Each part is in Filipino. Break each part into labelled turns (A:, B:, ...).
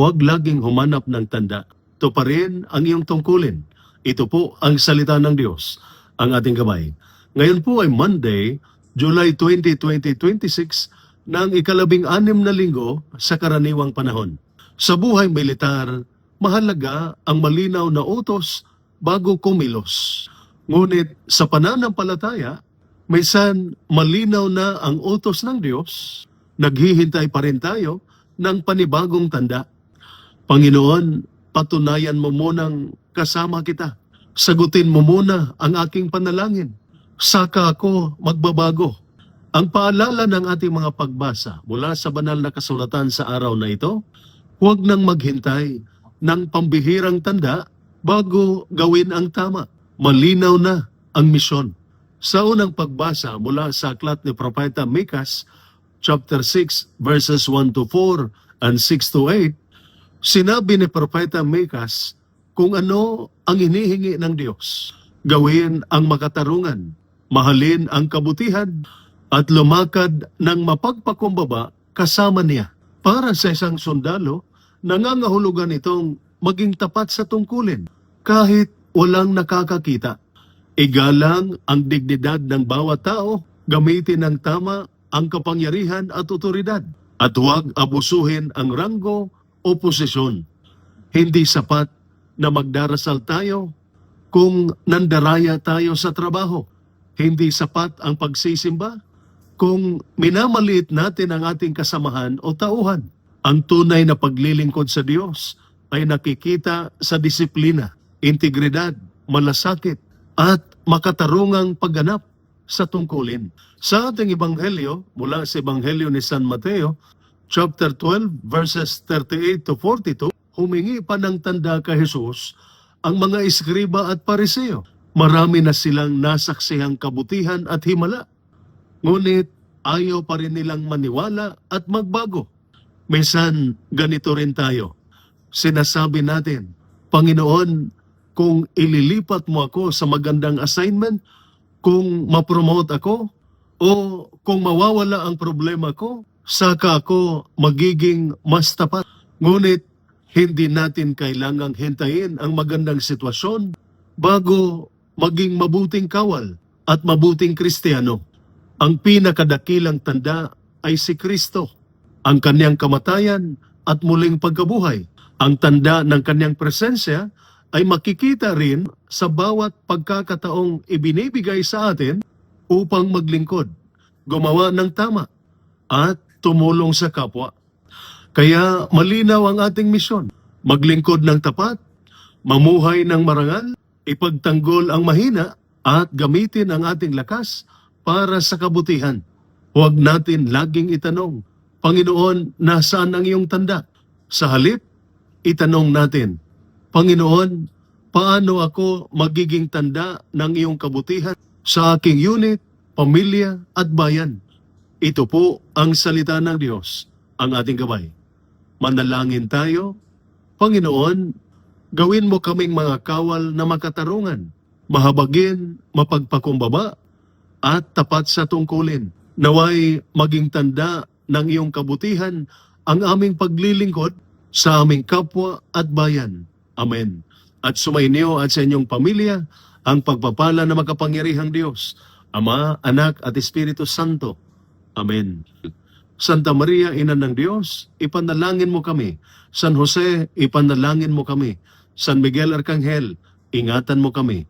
A: Huwag laging humanap ng tanda. Ito pa rin ang iyong tungkulin. Ito po ang salita ng Diyos, ang ating gabay. Ngayon po ay Monday, July 20, 2026, ng ika-16 na linggo sa karaniwang panahon. Sa buhay militar, mahalaga ang malinaw na utos bago kumilos. Ngunit sa pananampalataya, minsan malinaw na ang utos ng Diyos, naghihintay pa rin tayo ng panibagong tanda. Panginoon, patunayan mo munang kasama kita. Sagutin mo muna ang aking panalangin. Saka ako magbabago. Ang paalala ng ating mga pagbasa mula sa banal na kasulatan sa araw na ito, huwag nang maghintay ng pambihirang tanda bago gawin ang tama. Malinaw na ang misyon. Sa unang pagbasa mula sa aklat ni Propeta Mikas, chapter 6, verses 1 to 4 and 6 to 8, sinabi ni Propeta Mikas kung ano ang hinihingi ng Diyos. Gawin ang makatarungan, mahalin ang kabutihan, at lumakad ng mapagpakumbaba kasama niya. Para sa isang sundalo, nangangahulugan itong maging tapat sa tungkulin kahit walang nakakakita. Igalang ang dignidad ng bawat tao, gamitin ng tama ang kapangyarihan at otoridad, at huwag abusuhin ang ranggo o posisyon. Hindi sapat na magdarasal tayo kung nandaraya tayo sa trabaho. Hindi sapat ang pagsisimba kung minamaliit natin ang ating kasamahan o tauhan. Ang tunay na paglilingkod sa Diyos ay nakikita sa disiplina, integridad, malasakit, at makatarungang pagganap sa tungkulin. Sa ating ebanghelyo, mula sa ebanghelyo ni San Mateo, chapter 12, verses 38 to 42, humingi pa ng tanda kay Jesus ang mga eskriba at pariseo. Marami na silang nasaksihang kabutihan at himala. Ngunit ayaw pa rin nilang maniwala at magbago. Minsan, ganito rin tayo. Sinasabi natin, Panginoon, kung ililipat mo ako sa magandang assignment, kung mapromote ako, o kung mawawala ang problema ko, saka ako magiging mas tapat. Ngunit, hindi natin kailangang hintayin ang magandang sitwasyon bago maging mabuting kawal at mabuting Kristiyano. Ang pinakadakilang tanda ay si Kristo, ang kanyang kamatayan at muling pagkabuhay. Ang tanda ng kanyang presensya ay makikita rin sa bawat pagkakataong ibinibigay sa atin upang maglingkod, gumawa ng tama, at tumulong sa kapwa. Kaya malinaw ang ating misyon, maglingkod ng tapat, mamuhay ng marangal, ipagtanggol ang mahina, at gamitin ang ating lakas para sa kabutihan. Huwag natin laging itanong, Panginoon, nasaan ang iyong tanda? Sa halip, itanong natin, Panginoon, paano ako magiging tanda ng iyong kabutihan sa aking unit, pamilya at bayan? Ito po ang salita ng Diyos, ang ating gabay. Manalangin tayo. Panginoon, gawin mo kaming mga kawal na makatarungan, mahabagin, mapagpakumbaba, at tapat sa tungkulin. Naway maging tanda ng iyong kabutihan ang aming paglilingkod sa aming kapwa at bayan. Amen. At sumainyo at sa inyong pamilya ang pagpapala na makapangyarihang Diyos, Ama, Anak at Espiritu Santo. Amen. Santa Maria, Ina ng Diyos, ipanalangin mo kami. San Jose, ipanalangin mo kami. San Miguel Arcangel, ingatan mo kami.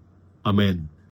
A: Amen.